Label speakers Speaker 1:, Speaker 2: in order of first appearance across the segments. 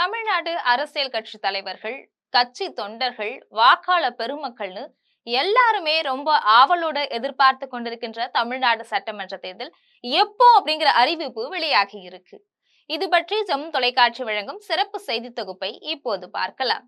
Speaker 1: தமிழ்நாடு அரசியல் கட்சி தலைவர்கள், கட்சி தொண்டர்கள், வாக்காளர் பெருமக்கள்னு எல்லாருமே ரொம்ப ஆவலோட எதிர்பார்த்து கொண்டிருக்கின்ற தமிழ்நாடு சட்டமன்ற தேர்தல் எப்போ அப்படிங்கிற அறிவிப்பு வெளியாகி இருக்கு. இது பற்றி ஜம் தொலைக்காட்சி வழங்கும் சிறப்பு செய்தி தொகுப்பை இப்போது பார்க்கலாம்.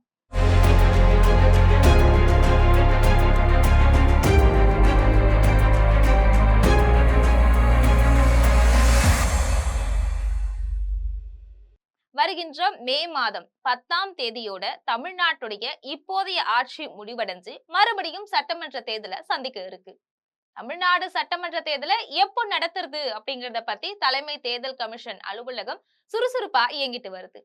Speaker 1: வருகின்ற மே மாதம் 10ஆம் தேதியோட தமிழ்நாட்டுடைய இப்போதைய ஆட்சி முடிவடைஞ்சு மறுபடியும் சட்டமன்ற தேர்தலை சந்திக்க இருக்கு. தமிழ்நாடு சட்டமன்ற தேர்தலை எப்போ நடத்துறது அப்படிங்கறத பத்தி தலைமை தேர்தல் கமிஷன் அலுவலகம் சுறுசுறுப்பா இயங்கிட்டு வருது.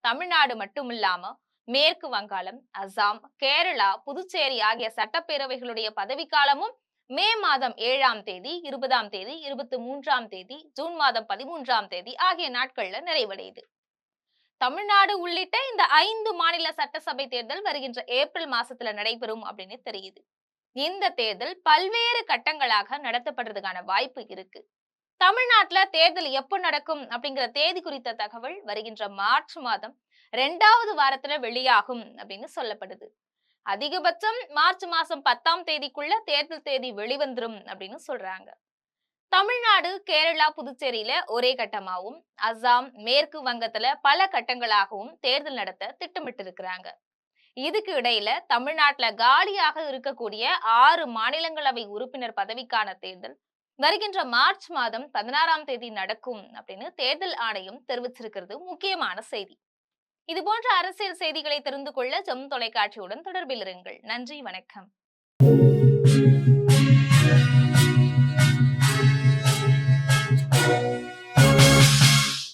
Speaker 1: தமிழ்நாடு மட்டும் இல்லாம மேற்கு வங்காளம், அசாம், கேரளா, புதுச்சேரி ஆகிய சட்டப்பேரவைகளுடைய பதவிக்காலமும் மே மாதம் 7ஆம் தேதி, 20ஆம் தேதி, 23ஆம் தேதி, ஜூன் மாதம் 13ஆம் தேதி ஆகிய நாட்கள்ல நிறைவடையுது. தமிழ்நாடு உள்ளிட்ட இந்த 5 மாநில சட்டசபை தேர்தல் வருகின்ற ஏப்ரல் மாசத்துல நடைபெறும் அப்படின்னு தெரியுது. இந்த தேர்தல் பல்வேறு கட்டங்களாக நடத்தப்படுறதுக்கான வாய்ப்பு இருக்கு. தமிழ்நாட்டுல தேர்தல் எப்போ நடக்கும் அப்படிங்கிற தேதி குறித்த தகவல் வருகின்ற மார்ச் மாதம் 2வது வாரத்துல வெளியாகும் அப்படின்னு சொல்லப்படுது. அதிகபட்சம் மார்ச் மாசம் 10ஆம் தேதிக்குள்ள தேர்தல் தேதி வெளிவந்துரும் அப்படின்னு சொல்றாங்க. தமிழ்நாடு, கேரளா, புதுச்சேரியில ஒரே கட்டமாகவும், அசாம், மேற்கு வங்கத்துல பல கட்டங்களாகவும் தேர்தல் நடத்த திட்டமிட்டு இருக்கிறாங்க. இதுக்கு இடையில தமிழ்நாட்டுல காலியாக இருக்கக்கூடிய 6 மாநிலங்களவை உறுப்பினர் பதவிக்கான தேர்தல் வருகின்ற மார்ச் மாதம் 16ஆம் தேதி நடக்கும் அப்படின்னு தேர்தல் ஆணையம் தெரிவிச்சிருக்கிறது முக்கியமான செய்தி. இது போன்ற அரசியல் செய்திகளை தெரிந்து கொள்ள ஜம் தொலைக்காட்சியுடன் தொடர்பில் இருங்கள். நன்றி, வணக்கம்.